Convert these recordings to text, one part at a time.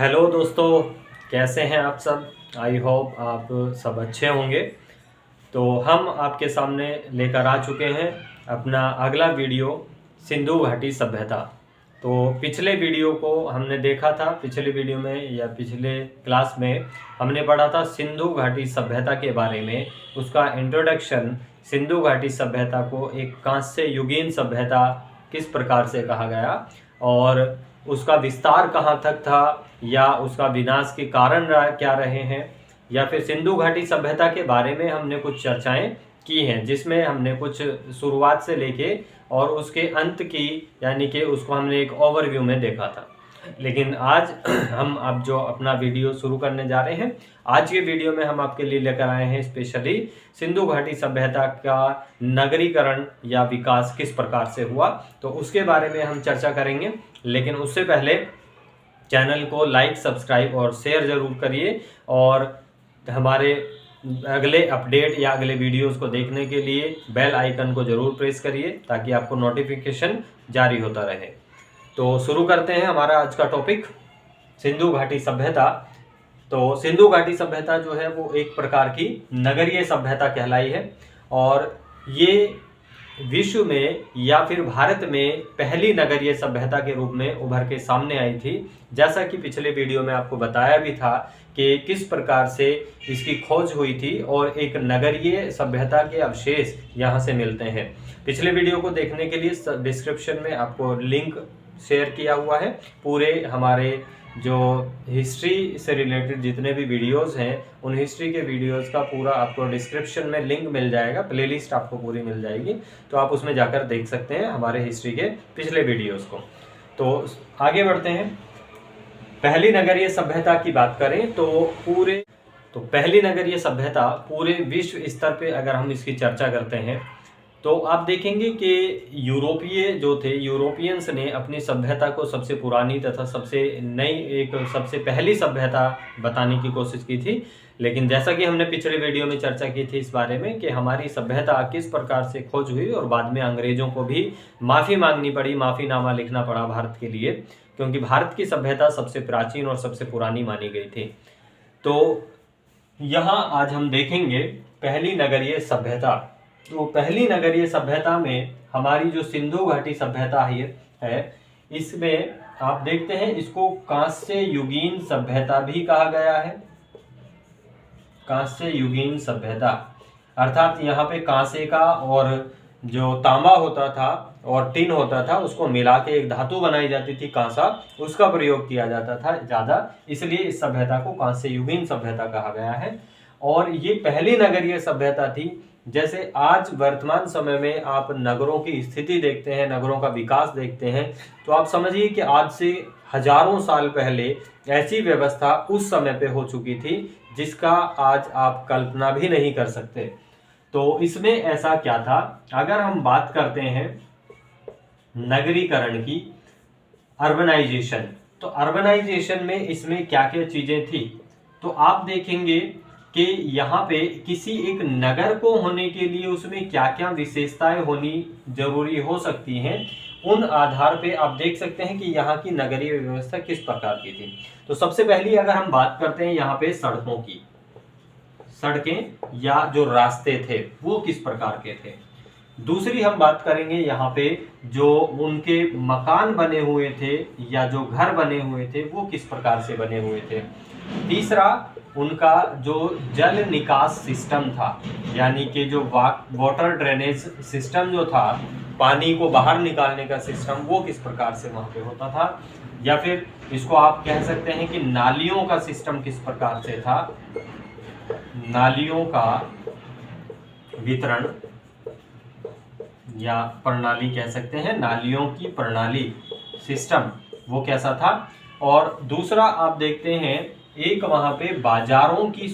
Hello दोस्तों, कैसे हैं आप सब। आई होप आप सब अच्छे होंगे। तो हम आपके सामने लेकर आ चुके हैं अपना अगला वीडियो, सिंधु घाटी सभ्यता। तो पिछले वीडियो को हमने देखा था, पिछले वीडियो में या पिछले क्लास में हमने पढ़ा था सिंधु घाटी सभ्यता के बारे में। उसका इंट्रोडक्शन, सिंधु घाटी सभ्यता को एक कांस्य युगीन सभ्यता किस प्रकार से कहा गया और उसका विस्तार कहाँ तक था, या उसका विनाश के कारण क्या रहे हैं, या फिर सिंधु घाटी सभ्यता के बारे में हमने कुछ चर्चाएं की हैं, जिसमें हमने कुछ शुरुआत से लेके और उसके अंत की, यानी कि उसको हमने एक ओवरव्यू में देखा था। लेकिन आज हम अब जो अपना वीडियो शुरू करने जा रहे हैं, आज के वीडियो में हम आपके लिए लेकर आए हैं स्पेशली सिंधु घाटी सभ्यता का नगरीकरण या विकास किस प्रकार से हुआ, तो उसके बारे में हम चर्चा करेंगे। लेकिन उससे पहले चैनल को लाइक, सब्सक्राइब और शेयर जरूर करिए, और हमारे अगले अपडेट या अगले वीडियोस को देखने के लिए बेल आइकन को जरूर प्रेस करिए ताकि आपको नोटिफिकेशन जारी होता रहे। तो शुरू करते हैं हमारा आज का टॉपिक, सिंधु घाटी सभ्यता। तो सिंधु घाटी सभ्यता जो है वो एक प्रकार की नगरीय सभ्यता कहलाई है, और ये विश्व में या फिर भारत में पहली नगरीय सभ्यता के रूप में उभर के सामने आई थी। जैसा कि पिछले वीडियो में आपको बताया भी था कि किस प्रकार से इसकी खोज हुई थी और एक नगरीय सभ्यता के अवशेष यहाँ से मिलते हैं। पिछले वीडियो को देखने के लिए डिस्क्रिप्शन में आपको लिंक शेयर किया हुआ है। पूरे हमारे जो हिस्ट्री से रिलेटेड जितने भी वीडियोस हैं, उन हिस्ट्री के वीडियोस का पूरा आपको डिस्क्रिप्शन में लिंक मिल जाएगा, प्लेलिस्ट आपको पूरी मिल जाएगी, तो आप उसमें जाकर देख सकते हैं हमारे हिस्ट्री के पिछले वीडियोस को। तो आगे बढ़ते हैं। पहली नगरीय सभ्यता की बात करें तो पहली नगरीय सभ्यता पूरे विश्व स्तर पे अगर हम इसकी चर्चा करते हैं तो आप देखेंगे कि यूरोपीय जो थे, यूरोपियंस ने अपनी सभ्यता को सबसे पुरानी तथा सबसे नई, एक सबसे पहली सभ्यता बताने की कोशिश की थी। लेकिन जैसा कि हमने पिछले वीडियो में चर्चा की थी इस बारे में कि हमारी सभ्यता किस प्रकार से खोज हुई और बाद में अंग्रेजों को भी माफ़ी मांगनी पड़ी, माफ़ीनामा लिखना पड़ा भारत के लिए, क्योंकि भारत की सभ्यता सबसे प्राचीन और सबसे पुरानी मानी गई थी। तो यहाँ आज हम देखेंगे पहली नगरीय सभ्यता। तो पहली नगरीय सभ्यता में हमारी जो सिंधु घाटी सभ्यता है, इसमें आप देखते हैं इसको कांस्य युगीन सभ्यता भी कहा गया है। कांस्य युगीन सभ्यता अर्थात यहाँ पे कांसे का और जो तांबा होता था और टिन होता था उसको मिला के एक धातु बनाई जाती थी कांसा, उसका प्रयोग किया जाता था ज़्यादा, इसलिए इस सभ्यता को कांस्य युगीन सभ्यता कहा गया है। और ये पहली नगरीय सभ्यता थी। जैसे आज वर्तमान समय में आप नगरों की स्थिति देखते हैं, नगरों का विकास देखते हैं, तो आप समझिए कि आज से हजारों साल पहले ऐसी व्यवस्था उस समय पे हो चुकी थी जिसका आज आप कल्पना भी नहीं कर सकते। तो इसमें ऐसा क्या था, अगर हम बात करते हैं नगरीकरण की, अर्बनाइजेशन, तो अर्बनाइजेशन में इसमें क्या क्या चीजें थी, तो आप देखेंगे कि यहाँ पे किसी एक नगर को होने के लिए उसमें क्या क्या विशेषताएं होनी जरूरी हो सकती हैं, उन आधार पे आप देख सकते हैं कि यहाँ की नगरीय व्यवस्था किस प्रकार की थी। तो सबसे पहली अगर हम बात करते हैं यहाँ पे सड़कों की, सड़कें या जो रास्ते थे वो किस प्रकार के थे। दूसरी हम बात करेंगे यहाँ पे जो उनके मकान बने हुए थे या जो घर बने हुए थे वो किस प्रकार से बने हुए थे। तीसरा उनका जो जल निकास सिस्टम था, यानी कि जो वाटर ड्रेनेज सिस्टम जो था, पानी को बाहर निकालने का सिस्टम, वो किस प्रकार से वहाँ पे होता था। या फिर इसको आप कह सकते हैं कि नालियों का सिस्टम किस प्रकार से था, नालियों का वितरण या प्रणाली कह सकते हैं, नालियों की प्रणाली सिस्टम वो कैसा था। और दूसरा आप देखते हैं एक वहां पे बाजारों की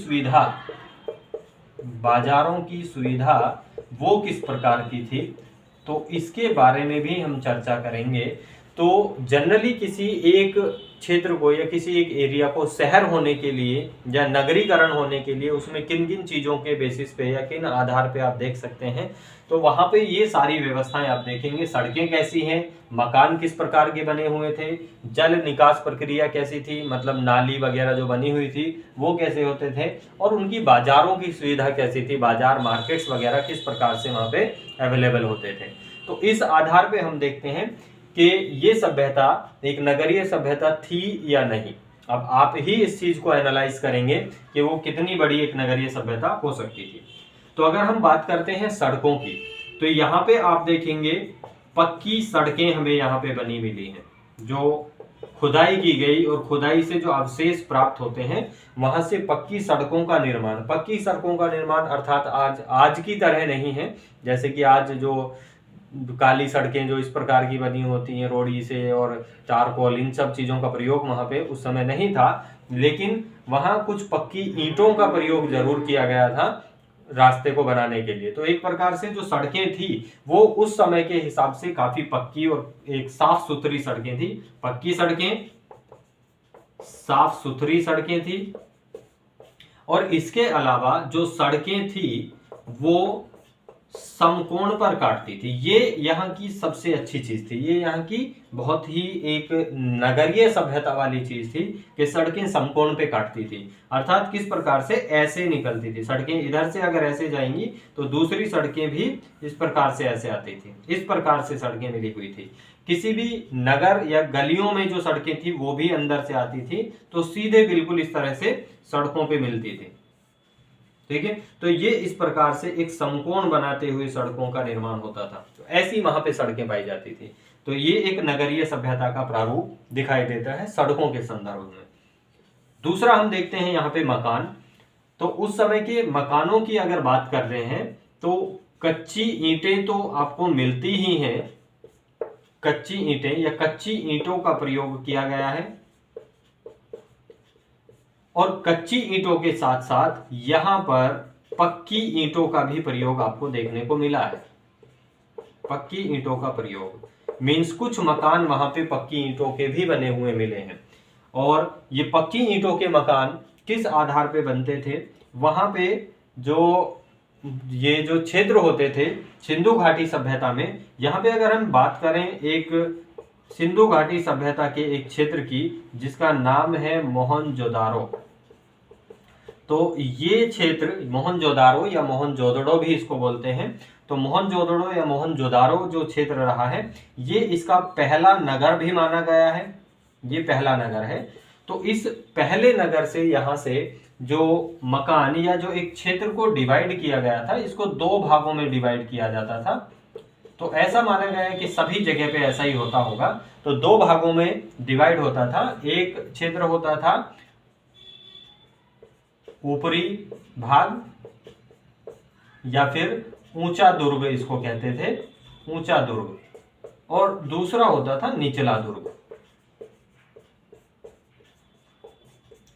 सुविधा वो किस प्रकार की थी, तो इसके बारे में भी हम चर्चा करेंगे। तो जनरली किसी एक क्षेत्र को या किसी एक एरिया को शहर होने के लिए या नगरीकरण होने के लिए उसमें किन किन चीज़ों के बेसिस पे या किन आधार पे आप देख सकते हैं, तो वहाँ पे ये सारी व्यवस्थाएं आप देखेंगे। सड़कें कैसी हैं, मकान किस प्रकार के बने हुए थे, जल निकास प्रक्रिया कैसी थी, मतलब नाली वगैरह जो बनी हुई थी वो कैसे होते थे, और उनकी बाजारों की सुविधा कैसी थी, बाजार मार्केट्स वगैरह किस प्रकार से वहाँ पे अवेलेबल होते थे। तो इस आधार पे हम देखते हैं कि ये सभ्यता एक नगरीय सभ्यता थी या नहीं। अब आप ही इस चीज को एनालाइज करेंगे कि वो कितनी बड़ी एक नगरीय सभ्यता हो सकती थी। तो अगर हम बात करते हैं सड़कों की, तो यहाँ पे आप देखेंगे पक्की सड़कें हमें यहाँ पे बनी मिली हैं, जो खुदाई की गई और खुदाई से जो अवशेष प्राप्त होते हैं वहां से पक्की सड़कों का निर्माण। पक्की सड़कों का निर्माण अर्थात आज की तरह नहीं है, जैसे कि आज जो काली सड़कें जो इस प्रकार की बनी होती हैं रोड़ी से और चारकोल, इन सब चीजों का प्रयोग वहां पे उस समय नहीं था, लेकिन वहां कुछ पक्की ईंटों का प्रयोग जरूर किया गया था रास्ते को बनाने के लिए। तो एक प्रकार से जो सड़कें थी वो उस समय के हिसाब से काफी पक्की और एक साफ सुथरी सड़कें थी। पक्की सड़कें, साफ सुथरी सड़कें थी, और इसके अलावा जो सड़कें थी वो समकोण पर काटती थी। ये यहाँ की सबसे अच्छी चीज थी, ये यहाँ की बहुत ही एक नगरीय सभ्यता वाली चीज थी कि सड़कें समकोण पे काटती थी। अर्थात किस प्रकार से, ऐसे निकलती थी सड़कें, इधर से अगर ऐसे जाएंगी तो दूसरी सड़कें भी इस प्रकार से ऐसे आती थी। इस प्रकार से सड़कें मिली हुई थी। किसी भी नगर या गलियों में जो सड़कें थी वो भी अंदर से आती थी, तो सीधे बिल्कुल इस तरह से सड़कों पे मिलती थी। ठीक है, तो ये इस प्रकार से एक समकोण बनाते हुए सड़कों का निर्माण होता था। तो ऐसी वहां पे सड़कें पाई जाती थी। तो ये एक नगरीय सभ्यता का प्रारूप दिखाई देता है सड़कों के संदर्भ में। दूसरा हम देखते हैं यहाँ पे मकान। तो उस समय के मकानों की अगर बात कर रहे हैं तो कच्ची ईंटें तो आपको मिलती ही हैं, कच्ची ईंटें या कच्ची ईंटों का प्रयोग किया गया है, और कच्ची ईंटों के साथ साथ यहां पर पक्की ईंटों का भी प्रयोग आपको देखने को मिला है। पक्की ईंटों का प्रयोग मीन्स कुछ मकान वहां पे पक्की ईंटों के भी बने हुए मिले हैं। और ये पक्की ईंटों के मकान किस आधार पे बनते थे, वहां पे जो ये जो क्षेत्र होते थे सिंधु घाटी सभ्यता में, यहाँ पे अगर हम बात करें एक सिंधु घाटी सभ्यता के एक क्षेत्र की जिसका नाम है मोहनजोदारो। तो ये क्षेत्र मोहनजोदारो या मोहनजोदड़ो भी इसको बोलते हैं। तो मोहनजोदड़ो या मोहनजोदारो जो क्षेत्र रहा है ये इसका पहला नगर भी माना गया है, ये पहला नगर है। तो इस पहले नगर से यहाँ से जो मकान या जो एक क्षेत्र को डिवाइड किया गया था, इसको दो भागों में डिवाइड किया जाता था। तो ऐसा माना गया है कि सभी जगह पे ऐसा ही होता होगा। तो दो भागों में डिवाइड होता था। एक क्षेत्र होता था ऊपरी भाग या फिर ऊंचा दुर्ग, इसको कहते थे ऊंचा दुर्ग, और दूसरा होता था निचला दुर्ग,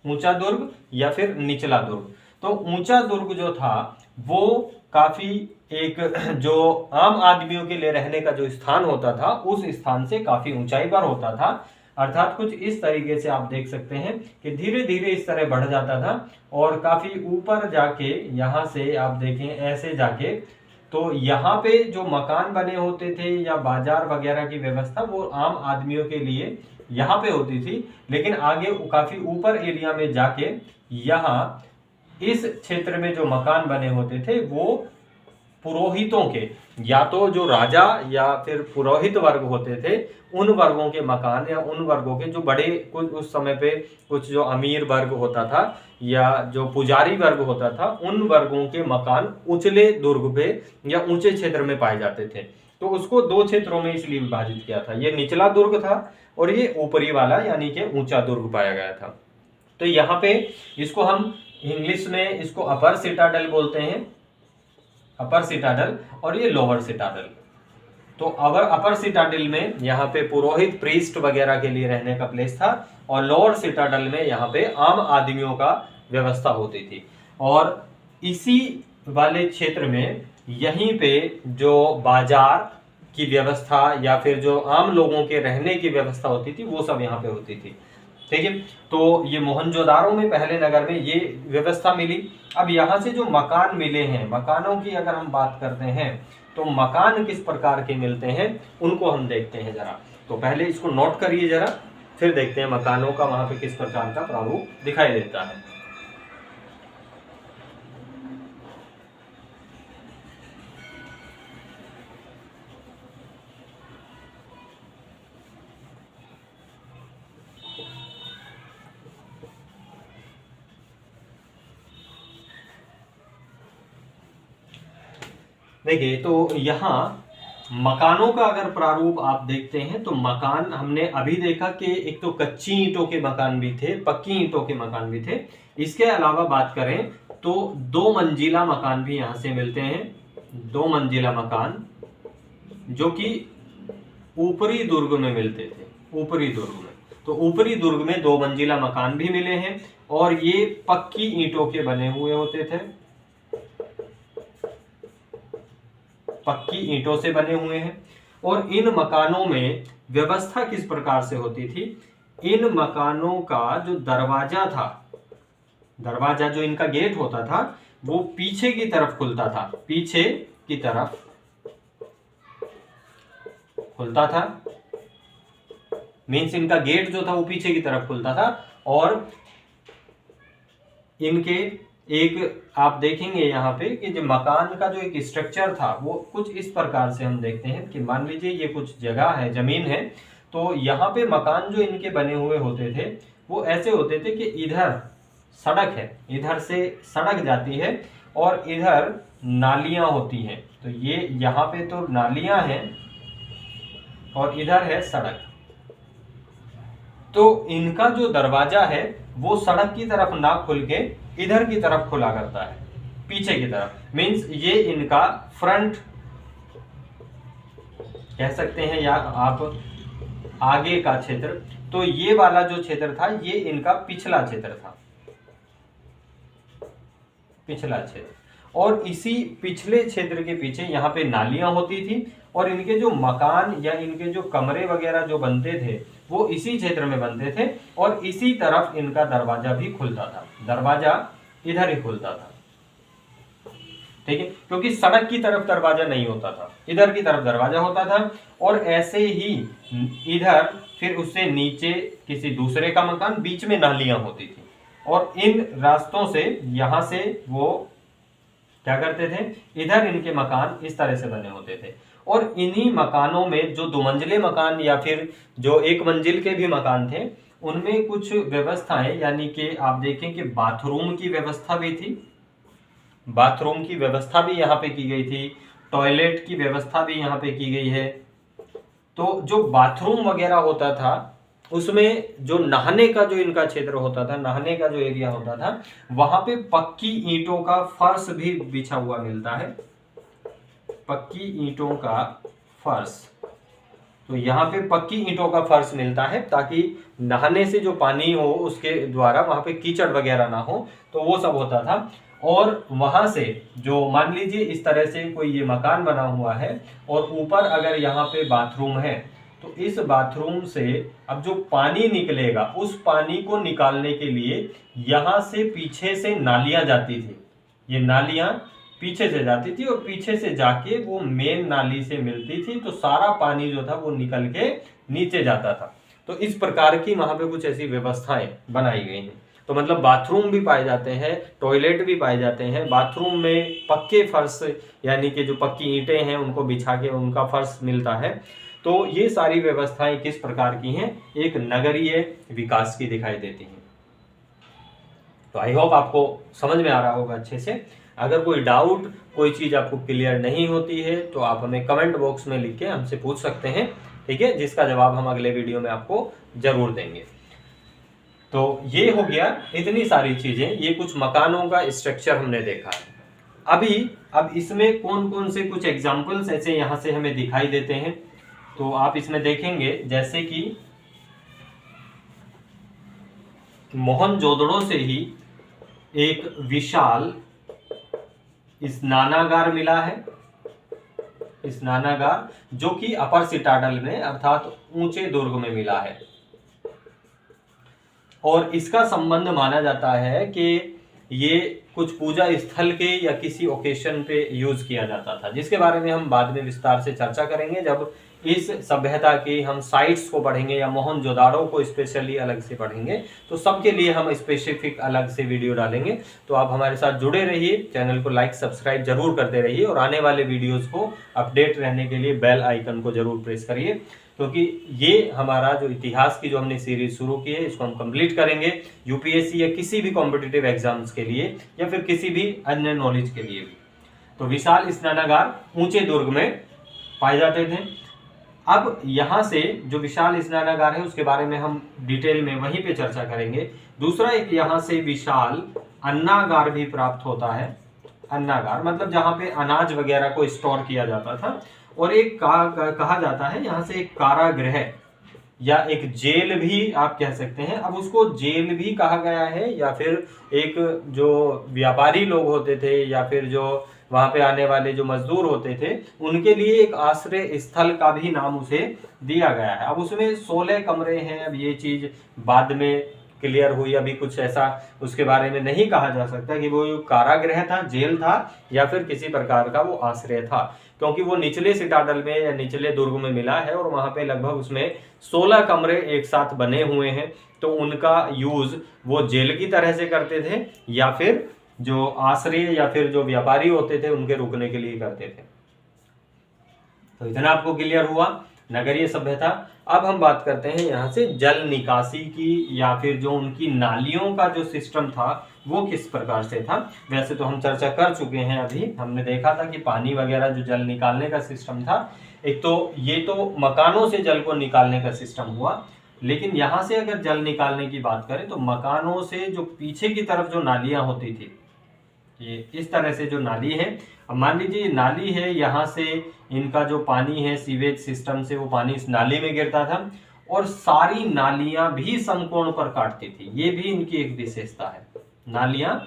ऊंचा दुर्ग या फिर निचला दुर्ग। तो ऊंचा दुर्ग जो था वो काफी एक जो आम आदमियों के लिए रहने का जो स्थान होता था उस स्थान से काफी ऊंचाई पर होता था। अर्थात कुछ इस तरीके से आप देख सकते हैं कि धीरे धीरे इस तरह बढ़ जाता था और काफी ऊपर जाके यहां से आप देखें ऐसे जाके, तो यहाँ पे जो मकान बने होते थे या बाजार वगैरह की व्यवस्था वो आम आदमियों के लिए यहाँ पे होती थी। लेकिन आगे काफी ऊपर एरिया में जाके यहाँ इस क्षेत्र में जो मकान बने होते थे वो पुरोहितों के, या तो जो राजा या फिर पुरोहित वर्ग होते थे उन वर्गों के मकान, या उन वर्गों के जो बड़े कुछ उस समय पे कुछ जो अमीर वर्ग होता था या जो पुजारी वर्ग होता था उन वर्गों के मकान उचले दुर्ग पे या ऊंचे क्षेत्र में पाए जाते थे। तो उसको दो क्षेत्रों में इसलिए विभाजित किया था, ये निचला दुर्ग था और ये ऊपरी वाला यानी कि ऊंचा दुर्ग पाया गया था। तो यहाँ पे इसको हम इंग्लिश में इसको अपर सिटाडेल बोलते हैं, अपर सिटाडेल, और ये लोअर सिटाडेल। तो अपर सिटाडेल में यहाँ पे पुरोहित प्रीस्ट वगैरह के लिए रहने का प्लेस था और लोअर सिटाडेल में यहाँ पे आम आदमियों का व्यवस्था होती थी। और इसी वाले क्षेत्र में यहीं पे जो बाजार की व्यवस्था या फिर जो आम लोगों के रहने की व्यवस्था होती थी वो सब यहाँ पे होती थी। ठीक है। तो ये मोहनजोदारो में, पहले नगर में ये व्यवस्था मिली। अब यहाँ से जो मकान मिले हैं, मकानों की अगर हम बात करते हैं तो मकान किस प्रकार के मिलते हैं उनको हम देखते हैं जरा। तो पहले इसको नोट करिए जरा, फिर देखते हैं मकानों का वहां पे किस प्रकार का प्रारूप दिखाई देता है। देखिए, तो यहाँ मकानों का अगर प्रारूप आप देखते हैं तो मकान हमने अभी देखा कि एक तो कच्ची ईंटों के मकान भी थे, पक्की ईंटों के मकान भी थे। इसके अलावा बात करें तो 2 मंजिला मकान भी यहां से मिलते हैं। 2 मंजिला मकान जो कि ऊपरी दुर्ग में मिलते थे, ऊपरी दुर्ग में। तो ऊपरी दुर्ग में 2 मंजिला मकान भी मिले हैं और ये पक्की ईंटों के बने हुए होते थे, पक्की ईंटों से बने हुए हैं। और इन मकानों में व्यवस्था किस प्रकार से होती थी? इन मकानों का जो दरवाजा था, दरवाजा जो इनका गेट होता था वो पीछे की तरफ खुलता था, पीछे की तरफ खुलता था। मीन्स इनका गेट जो था वो पीछे की तरफ खुलता था। और इनके एक आप देखेंगे यहाँ पे कि जो मकान का जो एक स्ट्रक्चर था वो कुछ इस प्रकार से हम देखते हैं कि मान लीजिए ये कुछ जगह है, जमीन है, तो यहाँ पे मकान जो इनके बने हुए होते थे वो ऐसे होते थे कि इधर सड़क है, इधर से सड़क जाती है और इधर नालियां होती हैं। तो ये यहाँ पे तो नालियां हैं और इधर है सड़क। तो इनका जो दरवाजा है वो सड़क की तरफ ना खुल के इधर की तरफ खुला करता है, पीछे की तरफ। मीन्स ये इनका फ्रंट कह सकते हैं या आप आगे का क्षेत्र। तो ये वाला जो क्षेत्र था ये इनका पिछला क्षेत्र था, पिछला क्षेत्र। और इसी पिछले क्षेत्र के पीछे यहाँ पे नालियां होती थी और इनके जो मकान या इनके जो कमरे वगैरह जो बनते थे वो इसी क्षेत्र में बनते थे और इसी तरफ इनका दरवाजा भी खुलता था, दरवाजा इधर ही खुलता था। ठीक है, क्योंकि सड़क की तरफ दरवाजा नहीं होता था, इधर की तरफ दरवाजा होता था। और ऐसे ही इधर फिर उससे नीचे किसी दूसरे का मकान, बीच में नालियां होती थी। और इन रास्तों से यहां से वो क्या करते थे, इधर इनके मकान इस तरह से बने होते थे। और इन्हीं मकानों में जो 2 मंजिले मकान या फिर जो 1 मंजिल के भी मकान थे उनमें कुछ व्यवस्थाएं, यानी कि आप देखें कि बाथरूम की व्यवस्था भी थी, बाथरूम की व्यवस्था भी यहाँ पे की गई थी, टॉयलेट की व्यवस्था भी यहाँ पे की गई है। तो जो बाथरूम वगैरह होता था उसमें जो नहाने का जो इनका क्षेत्र होता था, नहाने का जो एरिया होता था, वहां पे पक्की ईंटों का फर्श भी बिछा हुआ मिलता है, पक्की ईंटों का फर्श। तो यहाँ पे पक्की ईंटों का फर्श मिलता है ताकि नहाने से जो पानी हो उसके द्वारा वहां पे कीचड़ वगैरह ना हो, तो वो सब होता था। और वहां से जो मान लीजिए इस तरह से कोई ये मकान बना हुआ है और ऊपर अगर यहाँ पे बाथरूम है तो इस बाथरूम से अब जो पानी निकलेगा उस पानी को निकालने के लिए यहाँ से पीछे से नालियां जाती थी। ये नालियां पीछे से जाती थी और पीछे से जाके वो मेन नाली से मिलती थी, तो सारा पानी जो था वो निकल के नीचे जाता था। तो इस प्रकार की वहां पे कुछ ऐसी व्यवस्थाएं बनाई गई हैं। तो मतलब बाथरूम भी पाए जाते हैं, टॉयलेट भी पाए जाते हैं, बाथरूम में पक्के फर्श यानी कि जो पक्की ईंटें हैं उनको बिछा के उनका फर्श मिलता है। तो ये सारी व्यवस्थाएं किस प्रकार की हैं, एक नगरीय विकास की दिखाई देती हैं। तो आई होप आपको समझ में आ रहा होगा अच्छे से। अगर कोई डाउट, कोई चीज आपको क्लियर नहीं होती है तो आप हमें कमेंट बॉक्स में लिख के हमसे पूछ सकते हैं, ठीक है, जिसका जवाब हम अगले वीडियो में आपको जरूर देंगे। तो ये हो गया इतनी सारी चीजें, ये कुछ मकानों का स्ट्रक्चर हमने देखा है। अब इसमें कौन कौन से कुछ एग्जाम्पल्स ऐसे यहाँ से हमें दिखाई देते हैं, तो आप इसमें देखेंगे जैसे कि मोहनजोदड़ो से ही एक विशाल स्नानागार मिला है, स्नानागार जो कि अपर सिटाडल में अर्थात ऊंचे दुर्ग में मिला है। और इसका संबंध माना जाता है कि ये कुछ पूजा स्थल के या किसी ओकेशन पे यूज किया जाता था, जिसके बारे में हम बाद में विस्तार से चर्चा करेंगे जब इस सभ्यता की हम साइट्स को पढ़ेंगे या मोहनजोदाड़ो को स्पेशली अलग से पढ़ेंगे, तो सबके लिए हम स्पेसिफिक अलग से वीडियो डालेंगे। तो आप हमारे साथ जुड़े रहिए, चैनल को लाइक सब्सक्राइब जरूर करते रहिए और आने वाले वीडियोस को अपडेट रहने के लिए बेल आइकन को जरूर प्रेस करिए, क्योंकि ये हमारा जो इतिहास की जो हमने सीरीज शुरू की है इसको हम कंप्लीट करेंगे यूपीएससी या किसी भी कॉम्पिटिटिव एग्जाम्स के लिए या फिर किसी भी अन्य नॉलेज के लिए भी। तो विशाल स्नानागार ऊंचे दुर्ग में पाए जाते थे। अब यहाँ से जो विशाल स्नानागार है उसके बारे में हम डिटेल में वहीं पे चर्चा करेंगे। दूसरा एक यहाँ से विशाल अन्नागार भी प्राप्त होता है। अन्नागार मतलब जहाँ पे अनाज वगैरह को स्टोर किया जाता था। और एक कहा जाता है यहाँ से एक कारागृह या एक जेल भी आप कह सकते हैं। अब उसको जेल भी कहा गया है या फिर एक जो व्यापारी लोग होते थे या फिर जो वहां पे आने वाले जो मजदूर होते थे उनके लिए एक आश्रय स्थल का भी नाम उसे दिया गया है। अब उसमें 16 कमरे हैं। अब ये चीज बाद में क्लियर हुई, अभी कुछ ऐसा उसके बारे में नहीं कहा जा सकता कि वो कारागृह था, जेल था या फिर किसी प्रकार का वो आश्रय था, क्योंकि वो निचले सिटाडल में या निचले दुर्ग में मिला है और वहां पे लगभग उसमें 16 कमरे एक साथ बने हुए हैं। तो उनका यूज वो जेल की तरह से करते थे या फिर जो आश्रय या फिर जो व्यापारी होते थे उनके रुकने के लिए करते थे। तो इतना आपको क्लियर हुआ नगरीय सभ्यता। अब हम बात करते हैं यहाँ से जल निकासी की या फिर जो उनकी नालियों का जो सिस्टम था वो किस प्रकार से था। वैसे तो हम चर्चा कर चुके हैं, अभी हमने देखा था कि पानी वगैरह जो जल निकालने का सिस्टम था, एक तो ये तो मकानों से जल को निकालने का सिस्टम हुआ, लेकिन यहाँ से अगर जल निकालने की बात करें तो मकानों से जो पीछे की तरफ जो नालियां होती थी, ये इस तरह से जो नाली है, अब मान लीजिए नाली है, यहाँ से इनका जो पानी है सीवेज सिस्टम से वो पानी इस नाली में गिरता था और सारी नालियां भी समकोण पर काटती थी। ये भी इनकी एक विशेषता है, नालियां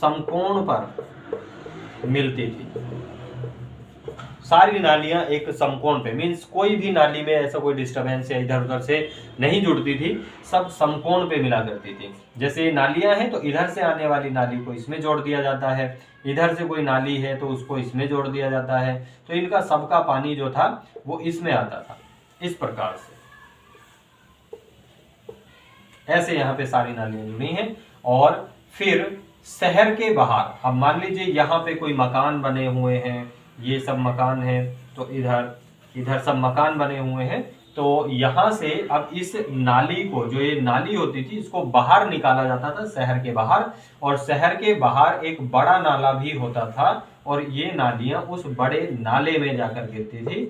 समकोण पर मिलती थी। सारी नालियां एक समकोण पे, मीन्स कोई भी नाली में ऐसा कोई डिस्टरबेंस या इधर उधर से नहीं जुड़ती थी, सब समकोण पे मिला करती थी। जैसे नालियां हैं तो इधर से आने वाली नाली को इसमें जोड़ दिया जाता है, इधर से कोई नाली है तो उसको इसमें जोड़ दिया जाता है। तो इनका सबका पानी जो था वो इसमें आता था, इस प्रकार से ऐसे यहाँ पे सारी नालियां जुड़ी हैं। और फिर शहर के बाहर, अब मान लीजिए यहाँ पे कोई मकान बने हुए हैं, ये सब मकान है, तो इधर सब मकान बने हुए हैं, तो यहाँ से अब इस नाली को, जो ये नाली होती थी, इसको बाहर निकाला जाता था शहर के बाहर। और शहर के बाहर एक बड़ा नाला भी होता था और ये नालियां उस बड़े नाले में जाकर गिरती थी।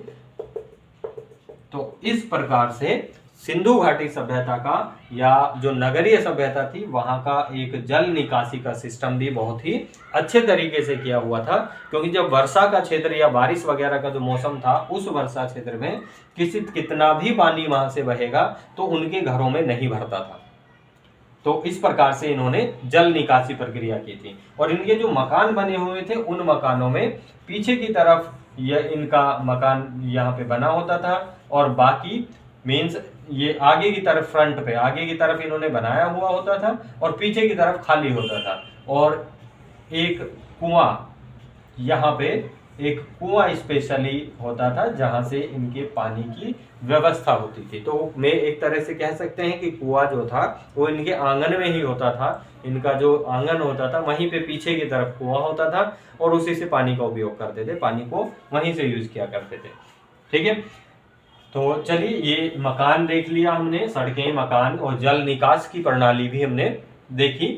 तो इस प्रकार से सिंधु घाटी सभ्यता का या जो नगरीय सभ्यता थी वहां का एक जल निकासी का सिस्टम भी बहुत ही अच्छे तरीके से किया हुआ था, क्योंकि जब वर्षा का क्षेत्र या बारिश वगैरह का जो मौसम था उस वर्षा क्षेत्र में कितना भी पानी वहां से बहेगा तो उनके घरों में नहीं भरता था। तो इस प्रकार से इन्होंने जल निकासी प्रक्रिया की थी। और इनके जो मकान बने हुए थे उन मकानों में पीछे की तरफ यह इनका मकान यहाँ पे बना होता था और बाकी मीन्स ये आगे की तरफ, फ्रंट पे आगे की तरफ इन्होंने बनाया हुआ होता था और पीछे की तरफ खाली होता था। और एक कुआं, यहाँ पे एक कुआं स्पेशली होता था जहां से इनके पानी की व्यवस्था होती थी। तो मैं एक तरह से कह सकते हैं कि कुआं जो था वो इनके आंगन में ही होता था। इनका जो आंगन होता था वहीं पे पीछे की तरफ कुआं होता था और उसी से पानी का उपयोग करते थे, पानी को वहीं से यूज किया करते थे। ठीक है, तो चलिए ये मकान देख लिया हमने, सड़कें, मकान और जल निकास की प्रणाली भी हमने देखी।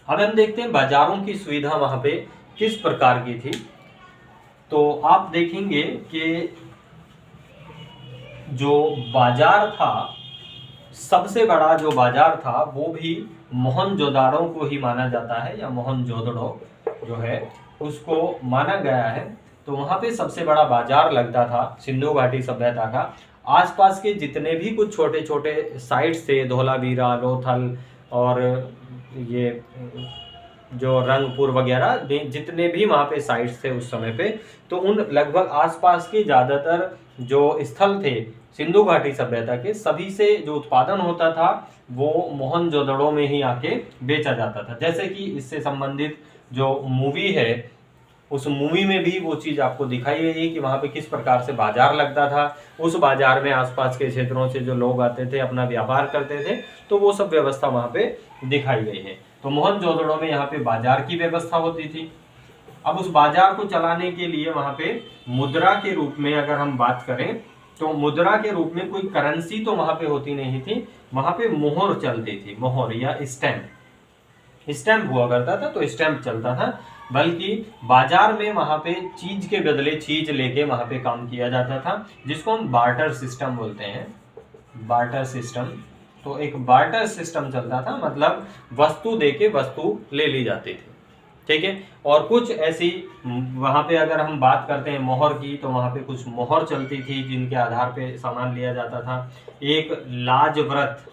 अब हम देखते हैं बाजारों की सुविधा वहां पे किस प्रकार की थी। तो आप देखेंगे कि जो बाजार था, सबसे बड़ा जो बाजार था वो भी मोहनजोदाड़ो को ही माना जाता है, या मोहनजोदड़ो जो है उसको माना गया है। तो वहां पे सबसे बड़ा बाजार लगता था सिंधु घाटी सभ्यता का। आसपास के जितने भी कुछ छोटे छोटे साइट्स थे, धोलावीरा, लोथल और ये जो रंगपुर वगैरह जितने भी वहाँ पे साइट्स थे उस समय पे, तो उन लगभग आसपास के ज़्यादातर जो स्थल थे सिंधु घाटी सभ्यता के, सभी से जो उत्पादन होता था वो मोहनजोदड़ो में ही आके बेचा जाता था। जैसे कि इससे संबंधित जो मूवी है उस मूवी में भी वो चीज़ आपको दिखाई गई है कि वहाँ पे किस प्रकार से बाजार लगता था। उस बाजार में आसपास के क्षेत्रों से जो लोग आते थे अपना व्यापार करते थे, तो वो सब व्यवस्था वहाँ पे दिखाई गई है। तो मोहनजोदड़ो में यहाँ पे बाजार की व्यवस्था होती थी। अब उस बाजार को चलाने के लिए वहाँ पे मुद्रा के रूप में अगर हम बात करें तो मुद्रा के रूप में कोई करेंसी तो वहाँ पे होती नहीं थी, वहाँ पे मोहर चलती थी, मोहर या स्टैम्प। स्टैम्प हुआ करता था, तो स्टैम्प चलता था। बल्कि बाजार में वहाँ पे चीज के बदले चीज लेके वहाँ पे काम किया जाता था, जिसको हम बार्टर सिस्टम बोलते हैं, बार्टर सिस्टम। तो एक बार्टर सिस्टम चलता था, मतलब वस्तु देके वस्तु ले ली जाती थी, ठीक है। और कुछ ऐसी वहाँ पे अगर हम बात करते हैं मोहर की, तो वहाँ पे कुछ मोहर चलती थी जिनके आधार पे सामान लिया जाता था। एक लाजव्रत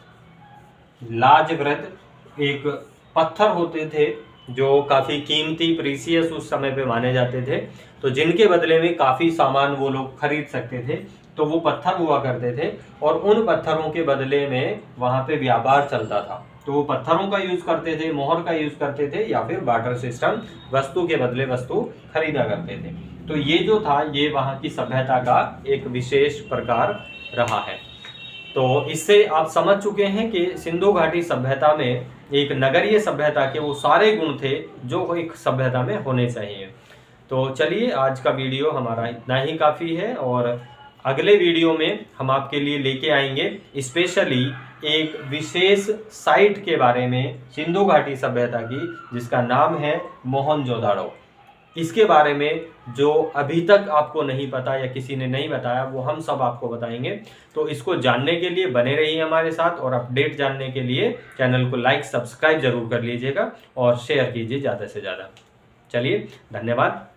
एक पत्थर होते थे जो काफ़ी कीमती प्रीसियस उस समय पे माने जाते थे, तो जिनके बदले में काफ़ी सामान वो लोग खरीद सकते थे, तो वो पत्थर हुआ करते थे। और उन पत्थरों के बदले में वहाँ पे व्यापार चलता था, तो वो पत्थरों का यूज़ करते थे, मोहर का यूज़ करते थे, या फिर बार्टर सिस्टम, वस्तु के बदले वस्तु खरीदा करते थे। तो ये जो था ये वहाँ की सभ्यता का एक विशेष प्रकार रहा है। तो इससे आप समझ चुके हैं कि सिंधु घाटी सभ्यता में एक नगरीय सभ्यता के वो सारे गुण थे जो एक सभ्यता में होने चाहिए। तो चलिए आज का वीडियो हमारा इतना ही काफ़ी है, और अगले वीडियो में हम आपके लिए लेके आएंगे स्पेशली एक विशेष साइट के बारे में सिंधु घाटी सभ्यता की, जिसका नाम है मोहनजोदड़ो। इसके बारे में जो अभी तक आपको नहीं पता या किसी ने नहीं बताया, वो हम सब आपको बताएंगे। तो इसको जानने के लिए बने रहिए हमारे साथ, और अपडेट जानने के लिए चैनल को लाइक सब्सक्राइब जरूर कर लीजिएगा और शेयर कीजिए ज़्यादा से ज़्यादा। चलिए, धन्यवाद।